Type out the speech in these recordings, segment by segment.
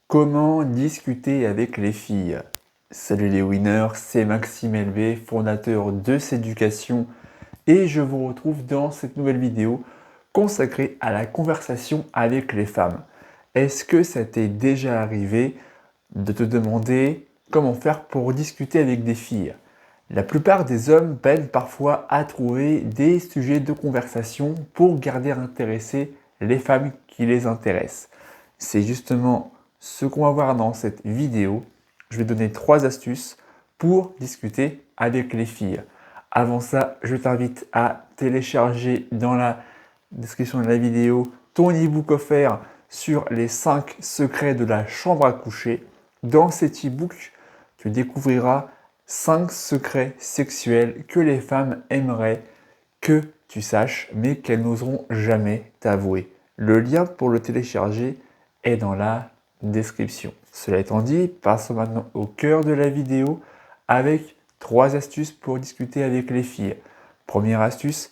Comment discuter avec les filles? Salut les winners, c'est Maxime LV, fondateur de Céducation, et je vous retrouve dans cette nouvelle vidéo consacrée à la conversation avec les femmes. Est-ce que ça t'est déjà arrivé de te demander comment faire pour discuter avec des filles? La plupart des hommes peinent parfois à trouver des sujets de conversation pour garder intéressées les femmes qui les intéressent. C'est justement ce qu'on va voir dans cette vidéo. Je vais donner 3 astuces pour discuter avec les filles. Avant ça, je t'invite à télécharger dans la description de la vidéo ton e-book offert sur les 5 secrets de la chambre à coucher. Dans cet e-book, tu découvriras 5 secrets sexuels que les femmes aimeraient que tu saches, mais qu'elles n'oseront jamais t'avouer. Le lien pour le télécharger est dans la description. Cela étant dit, passons maintenant au cœur de la vidéo avec 3 astuces pour discuter avec les filles. Première astuce,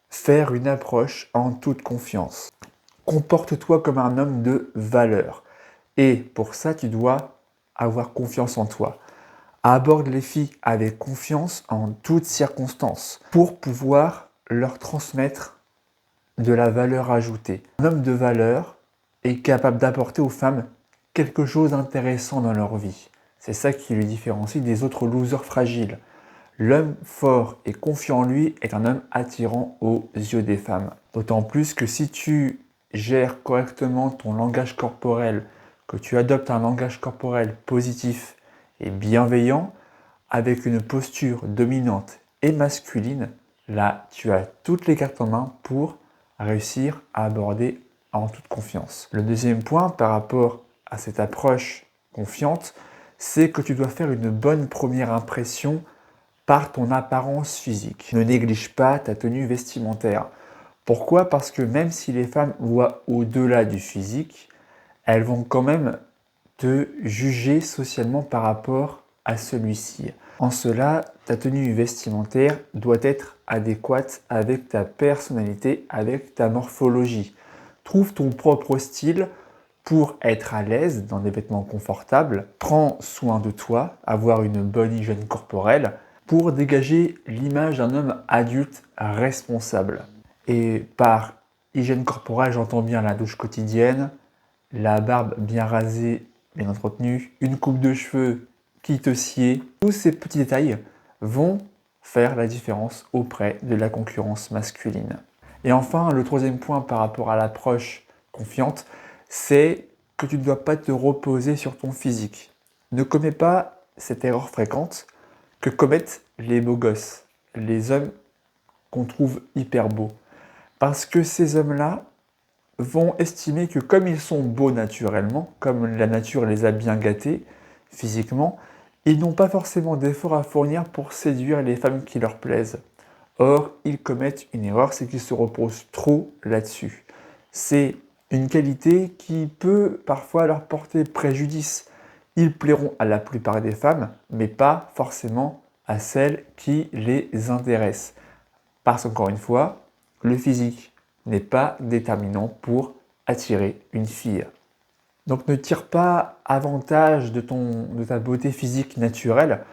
faire une approche en toute confiance. Comporte-toi comme un homme de valeur. Et pour ça, tu dois avoir confiance en toi. Aborde les filles avec confiance en toutes circonstances pour pouvoir leur transmettre de la valeur ajoutée. Un homme de valeur est capable d'apporter aux femmes quelque chose d'intéressant dans leur vie. C'est ça qui le différencie des autres losers fragiles. L'homme fort et confiant en lui est un homme attirant aux yeux des femmes. D'autant plus que si tu gères correctement ton langage corporel, que tu adoptes un langage corporel positif et bienveillant, avec une posture dominante et masculine, là tu as toutes les cartes en main pour réussir à aborder en toute confiance. Le deuxième point par rapport à cette approche confiante, c'est que tu dois faire une bonne première impression par ton apparence physique. Ne néglige pas ta tenue vestimentaire. Pourquoi? Parce que même si les femmes voient au-delà du physique, elles vont quand même te juger socialement par rapport à celui-ci. En cela, ta tenue vestimentaire doit être adéquate avec ta personnalité, avec ta morphologie. Trouve ton propre style pour être à l'aise dans des vêtements confortables. Prends soin de toi, avoir une bonne hygiène corporelle pour dégager l'image d'un homme adulte responsable. Et par hygiène corporelle, j'entends bien la douche quotidienne, la barbe bien rasée, bien entretenue, une coupe de cheveux qui te sied. Tous ces petits détails vont faire la différence auprès de la concurrence masculine. Et enfin, le troisième point par rapport à l'approche confiante, c'est que tu ne dois pas te reposer sur ton physique. Ne commets pas cette erreur fréquente que commettent les beaux gosses, les hommes qu'on trouve hyper beaux. Parce que ces hommes-là vont estimer que comme ils sont beaux naturellement, comme la nature les a bien gâtés physiquement, ils n'ont pas forcément d'efforts à fournir pour séduire les femmes qui leur plaisent. Or, ils commettent une erreur, c'est qu'ils se reposent trop là-dessus. C'est une qualité qui peut parfois leur porter préjudice. Ils plairont à la plupart des femmes, mais pas forcément à celles qui les intéressent. Parce qu'encore une fois, le physique n'est pas déterminant pour attirer une fille. Donc ne tire pas avantage de ta beauté physique naturelle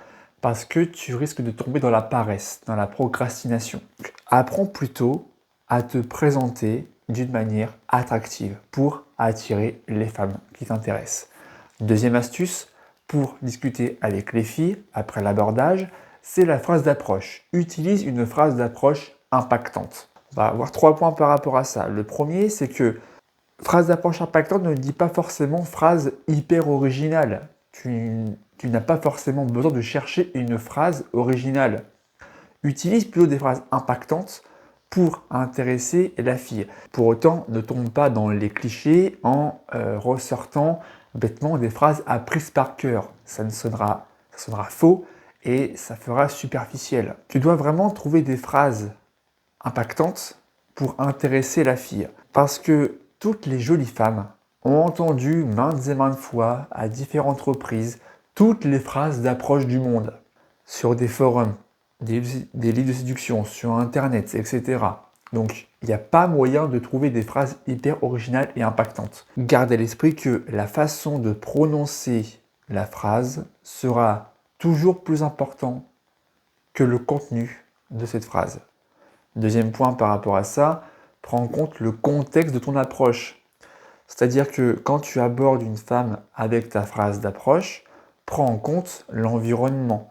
parce que tu risques de tomber dans la paresse, dans la procrastination. Apprends plutôt à te présenter d'une manière attractive pour attirer les femmes qui t'intéressent. Deuxième astuce pour discuter avec les filles après l'abordage, c'est la phrase d'approche. Utilise une phrase d'approche impactante. On va avoir 3 points par rapport à ça. Le premier, c'est que phrase d'approche impactante ne dit pas forcément phrase hyper originale. Tu n'as pas forcément besoin de chercher une phrase originale. Utilise plutôt des phrases impactantes pour intéresser la fille. Pour autant, ne tombe pas dans les clichés en ressortant bêtement des phrases apprises par cœur. Ça sonnera faux et ça fera superficiel. Tu dois vraiment trouver des phrases impactantes pour intéresser la fille. Parce que toutes les jolies femmes ont entendu maintes et maintes fois, à différentes reprises, toutes les phrases d'approche du monde. Sur des forums, des livres de séduction, sur Internet, etc. Donc, il n'y a pas moyen de trouver des phrases hyper originales et impactantes. Garde à l'esprit que la façon de prononcer la phrase sera toujours plus important que le contenu de cette phrase. Deuxième point par rapport à ça, prends en compte le contexte de ton approche. C'est-à-dire que quand tu abordes une femme avec ta phrase d'approche, prends en compte l'environnement.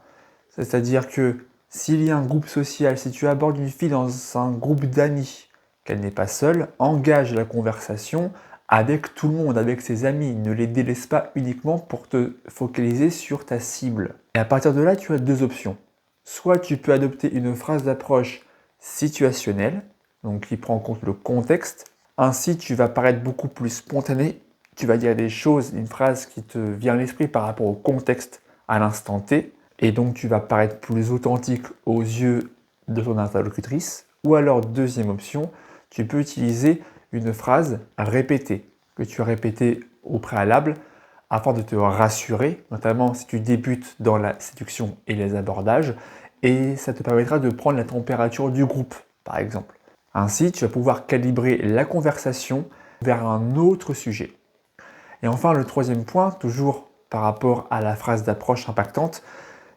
C'est-à-dire que s'il y a un groupe social, si tu abordes une fille dans un groupe d'amis, qu'elle n'est pas seule, engage la conversation avec tout le monde, avec ses amis. Ne les délaisse pas uniquement pour te focaliser sur ta cible. Et à partir de là, tu as deux options. Soit tu peux adopter une phrase d'approche situationnelle, donc qui prend en compte le contexte. Ainsi, tu vas paraître beaucoup plus spontané. Tu vas dire des choses, une phrase qui te vient à l'esprit par rapport au contexte à l'instant T. Et donc, tu vas paraître plus authentique aux yeux de ton interlocutrice. Ou alors, deuxième option, tu peux utiliser une phrase répétée, que tu as répétée au préalable, afin de te rassurer, notamment si tu débutes dans la séduction et les abordages, et ça te permettra de prendre la température du groupe, par exemple. Ainsi, tu vas pouvoir calibrer la conversation vers un autre sujet. Et enfin, le troisième point, toujours par rapport à la phrase d'approche impactante,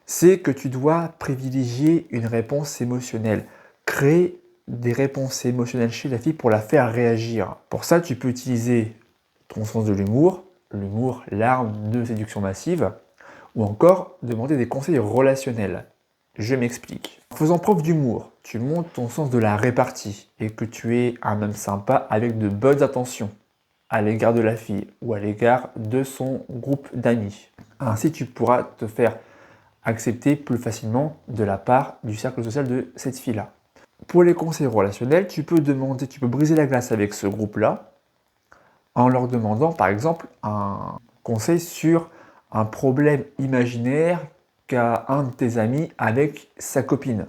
c'est que tu dois privilégier une réponse émotionnelle. Créer des réponses émotionnelles chez la fille pour la faire réagir. Pour ça, tu peux utiliser ton sens de l'humour, l'arme de séduction massive, ou encore demander des conseils relationnels. Je m'explique. En faisant preuve d'humour, tu montres ton sens de la répartie et que tu es un homme sympa avec de bonnes intentions à l'égard de la fille ou à l'égard de son groupe d'amis. Ainsi, tu pourras te faire accepter plus facilement de la part du cercle social de cette fille-là. Pour les conseils relationnels, tu peux briser la glace avec ce groupe-là en leur demandant par exemple un conseil sur un problème imaginaire qu'a un de tes amis avec sa copine.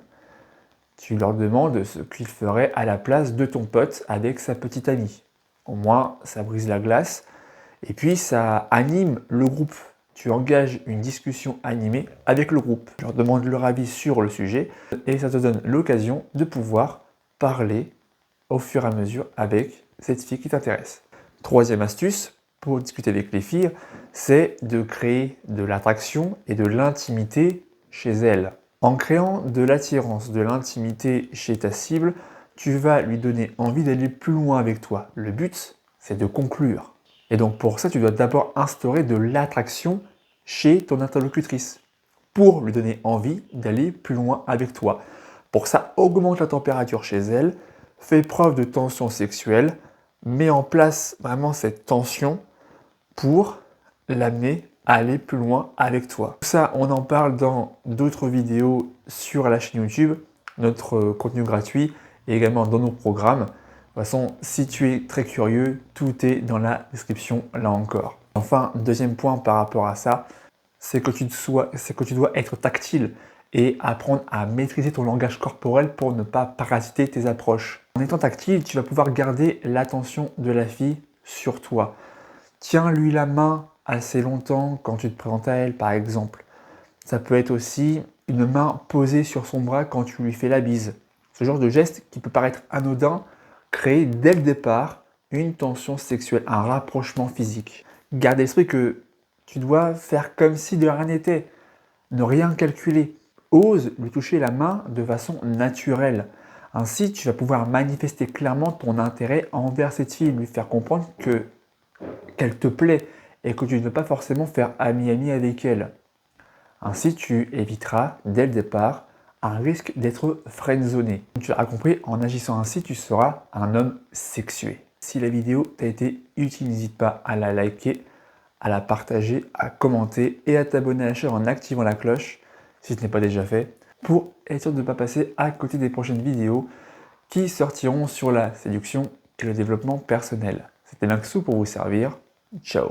Tu leur demandes ce qu'il ferait à la place de ton pote avec sa petite amie. Au moins, ça brise la glace et puis ça anime le groupe. Tu engages une discussion animée avec le groupe. Tu leur demandes leur avis sur le sujet et ça te donne l'occasion de pouvoir parler au fur et à mesure avec cette fille qui t'intéresse. Troisième astuce pour discuter avec les filles, c'est de créer de l'attraction et de l'intimité chez elles. En créant de l'attirance, de l'intimité chez ta cible, tu vas lui donner envie d'aller plus loin avec toi. Le but, c'est de conclure. Et donc pour ça, tu dois d'abord instaurer de l'attraction chez ton interlocutrice pour lui donner envie d'aller plus loin avec toi. Pour ça, augmente la température chez elle, fais preuve de tension sexuelle, mets en place vraiment cette tension pour l'amener à aller plus loin avec toi. Tout ça, on en parle dans d'autres vidéos sur la chaîne YouTube, notre contenu gratuit et également dans nos programmes. De toute façon, si tu es très curieux, tout est dans la description là encore. Enfin, deuxième point par rapport à ça, c'est que tu dois être tactile et apprendre à maîtriser ton langage corporel pour ne pas parasiter tes approches. En étant tactile, tu vas pouvoir garder l'attention de la fille sur toi. Tiens-lui la main assez longtemps quand tu te présentes à elle, par exemple. Ça peut être aussi une main posée sur son bras quand tu lui fais la bise. Ce genre de geste qui peut paraître anodin, crée dès le départ une tension sexuelle, un rapprochement physique. Garde à l'esprit que tu dois faire comme si de rien n'était, ne rien calculer. Ose lui toucher la main de façon naturelle. Ainsi, tu vas pouvoir manifester clairement ton intérêt envers cette fille, lui faire comprendre qu'elle te plaît et que tu ne veux pas forcément faire ami-ami avec elle. Ainsi, tu éviteras dès le départ un risque d'être friendzoné. Tu l'auras compris, en agissant ainsi, tu seras un homme sexué. Si la vidéo t'a été utile, n'hésite pas à la liker, à la partager, à commenter et à t'abonner à la chaîne en activant la cloche si ce n'est pas déjà fait pour être sûr de ne pas passer à côté des prochaines vidéos qui sortiront sur la séduction et le développement personnel. C'était Maxou pour vous servir. Ciao.